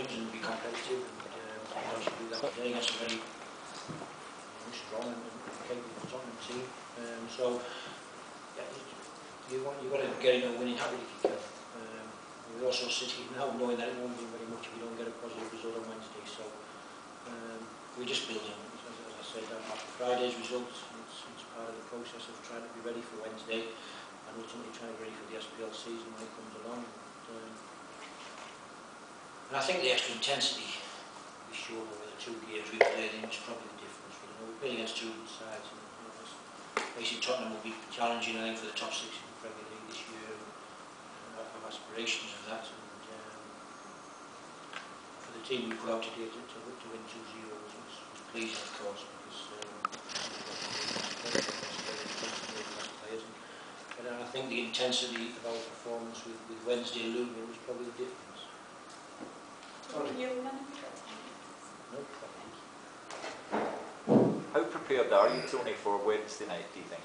games and be competitive. And we should do that today against a very strong and capable Tottenham team. So yeah, you've got to get into a winning habit if you can. We also sit here now knowing that it won't do very much if we don't get a positive result on Wednesday. So we just build on, as I said, after Friday's results, it's part of the process of trying to be ready for Wednesday and ultimately trying to be ready for the SPL season when it comes along. And I think the extra intensity we showed over the 2 games we played in was probably the difference. We're playing against 2 good sides. And, basically Tottenham will be challenging, I think, for the top 6 in the Premier League this year. And I have aspirations of that. And for the team we put out today to win 2-0 was pleasing, of course, because but I think the intensity of our performance with Wednesday looming was probably the difference. No problem. How prepared are you, Tony, for Wednesday night, do you think?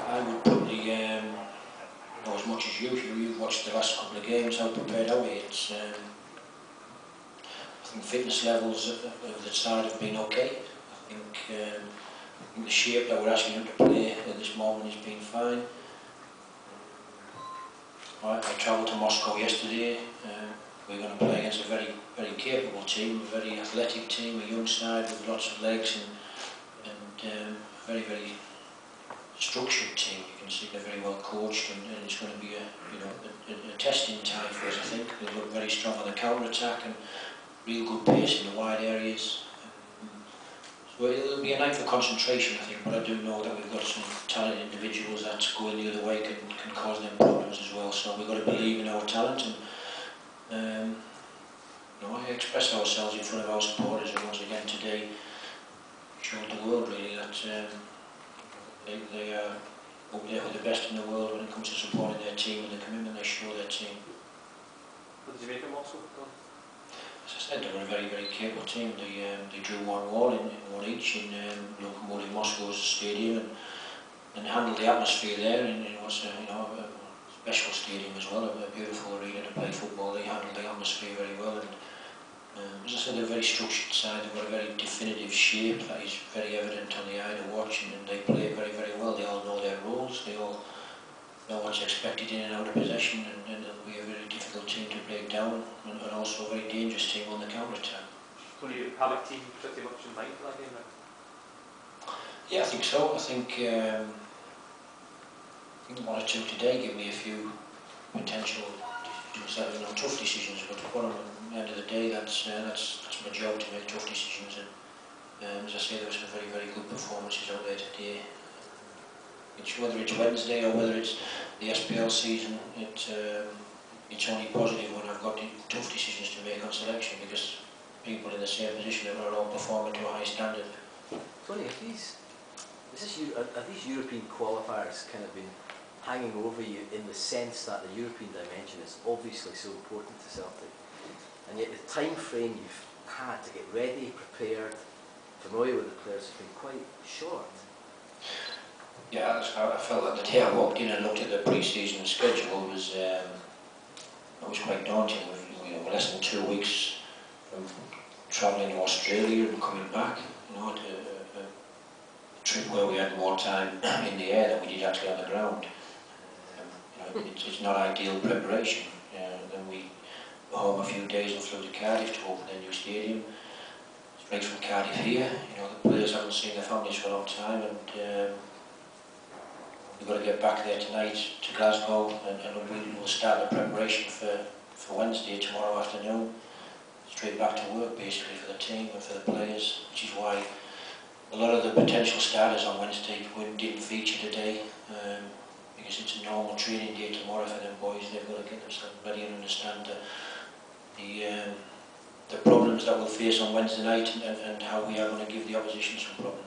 I would probably know as much as you. You've watched the last couple of games. How prepared are we? It's, I think fitness levels of the side have been okay. I think the shape that we're asking them to play at this moment has been fine. I travelled to Moscow yesterday. We're going to play against a very, very capable team, a very athletic team, a young side with lots of legs and a very, very structured team. You can see they're very well coached, and it's going to be a testing time for us. I think they look very strong on the counter attack and real good pace in the wide areas. So it'll be a night for concentration, I think. But I do know that we've got some talented individuals that going the other way can cause them problems as well. So we've got to believe in our talent and I express ourselves in front of our supporters, and once again today showed the world really that they are up there with the best in the world when it comes to supporting their team and the commitment they show their team. What did you make of Moscow? As I said, they were a very, very capable team. They drew 1-1 in one each in Lokomotiv Moscow's stadium and handled the atmosphere there. And it was a special stadium as well, a beautiful arena to play football. They handled the atmosphere very well. And as I said, they're a very structured side. They've got a very definitive shape that is very evident on the eye to watch, and they play very, very well. They all know their roles. They all know what's expected in and out of possession, and it'll be a very difficult team to break down, and also a very dangerous team on the counter-attack. So you have a team pretty much in mind for that game then? Yeah, I think so. I think 1 or 2 today give me a few potential decisions, tough decisions, but at the end of the day, that's my job, to make tough decisions. And as I say, there were some very, very good performances out there today. Whether it's Wednesday or whether it's the SPL season, it's only positive when I've got tough decisions to make on selection, because people in the same position are all performing to a high standard. Tony, have these European qualifiers kind of been hanging over you in the sense that the European dimension is obviously so important to Celtic, and yet the time frame you've had to get ready, prepared, familiar with the players has been quite short? Yeah, I felt that the day I walked in and looked at the pre-season schedule was quite daunting. We're less than 2 weeks from travelling to Australia and coming back. A trip where we had more time in the air than we did actually on the ground. It's not ideal preparation. Then we were home a few days and flew to Cardiff to open their new stadium. Straight from Cardiff here. The players haven't seen their families for a long time, and we've got to get back there tonight to Glasgow, and we'll start the preparation for Wednesday, tomorrow afternoon. Straight back to work basically for the team and for the players, which is why a lot of the potential starters on Wednesday didn't feature today, because it's a normal training day tomorrow for them boys. They've got to get themselves ready and understand the problems that we'll face on Wednesday night, and how we are going to give the opposition some problems.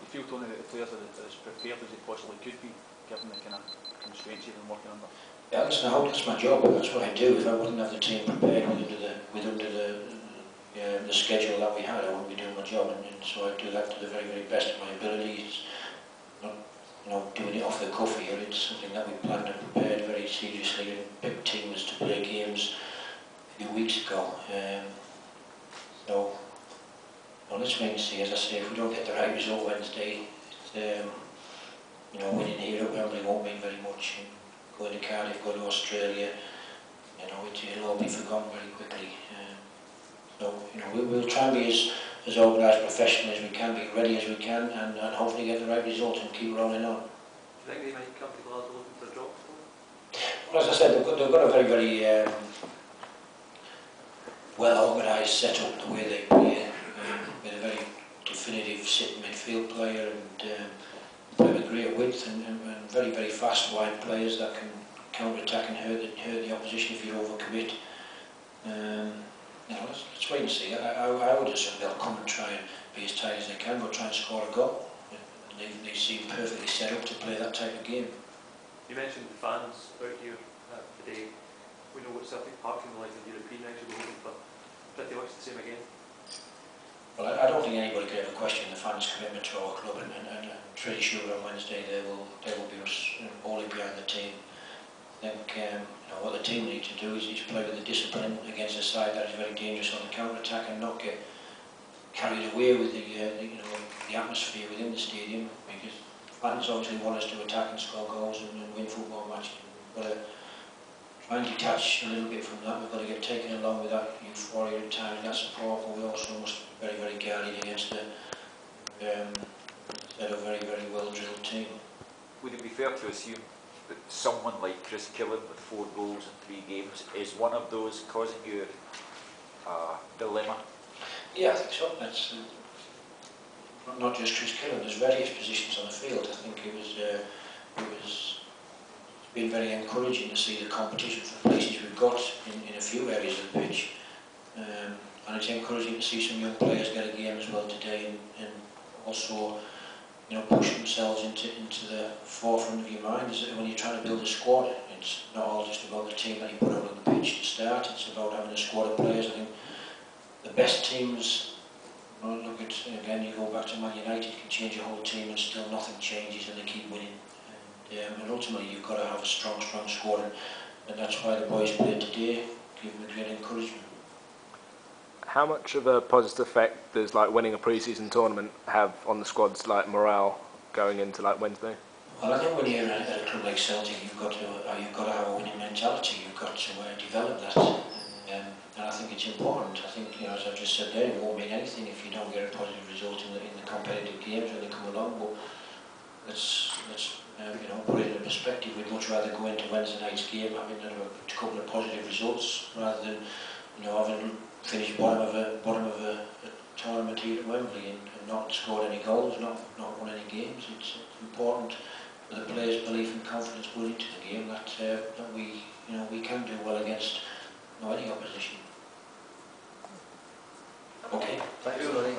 You feel, Tony, that the players are as prepared as they possibly could be, given the kind of constraints you've been working under? Yeah, listen, I hope that's my job. That's what I do. If I wouldn't have the team prepared under the schedule that we had, I wouldn't be doing my job. And so I do that to the very, very best of my ability. It's not doing it off the cuff here. It's something that we planned and prepared very seriously, and picked teams to play games few weeks ago. So, well, let's wait and see. As I say, if we don't get the right result Wednesday, winning here at Wembley won't mean very much. And going to Cardiff, going to Australia, it'll all be forgotten very quickly. So, we'll try and be as organised, professional as we can, be ready as we can, and hopefully get the right result and keep rolling on. Do you think they might come to Glasgow looking for a drop? Well, as I said, they've got a very, very well-organised setup the way they play, with a very definitive sit midfield player and play with great width and very, very fast wide players that can counter-attack and hurt the opposition if you overcommit. Let's wait and see. I would assume they'll come and try and be as tight as they can, but try and score a goal. They seem perfectly set up to play that type of game. You mentioned the fans out here today. We know what Celtic Park can be like in the European nights. We're hoping for pretty much the same again. Well, I don't think anybody could ever question the fans' commitment to our club, and I'm pretty sure on Wednesday they will be wholly behind the team. I think what the team need to do is play with the discipline against a side that is very dangerous on the counter-attack and not get carried away with the atmosphere within the stadium, because fans obviously want us to attack and score goals and win football matches. We've got to try and detach a little bit from that. We've got to get taken along with that euphoria and time and that support, but we also must be very, very guarded against a very, very well-drilled team. Would it be fair to assume that someone like Chris Killen with 4 goals in 3 games is one of those causing you a dilemma? Yeah, I think so. That's not just Chris Killen. There's various positions on the field. I think it's been very encouraging to see the competition for the places we've got in a few areas of the pitch, and it's encouraging to see some young players get a game as well today, and also push themselves into the forefront of your mind. Is that when you're trying to build a squad, it's not all just about the team that you put out on the pitch to start. It's about having a squad of players. I think the best teams, look at, again, you go back to Man United, can change a whole team and still nothing changes and they keep winning. And ultimately you've got to have a strong squad, and that's why the boys played today, give them a great encouragement. How much of a positive effect does winning a pre-season tournament have on the squad's morale going into Wednesday? Well, I think when you're at a club like Celtic, you've got to have a winning mentality. You've got to develop that, and I think it's important. I think, as I've just said there, it won't mean anything if you don't get a positive result in the competitive games when they come along. But let's put it in perspective. We'd much rather go into Wednesday night's game having a couple of positive results rather than having finished bottom of a tournament here at Wembley and not scored any goals, not won any games. It's important for the players' belief and confidence going into the game that we can do well against any opposition. Okay. Thanks, Tony.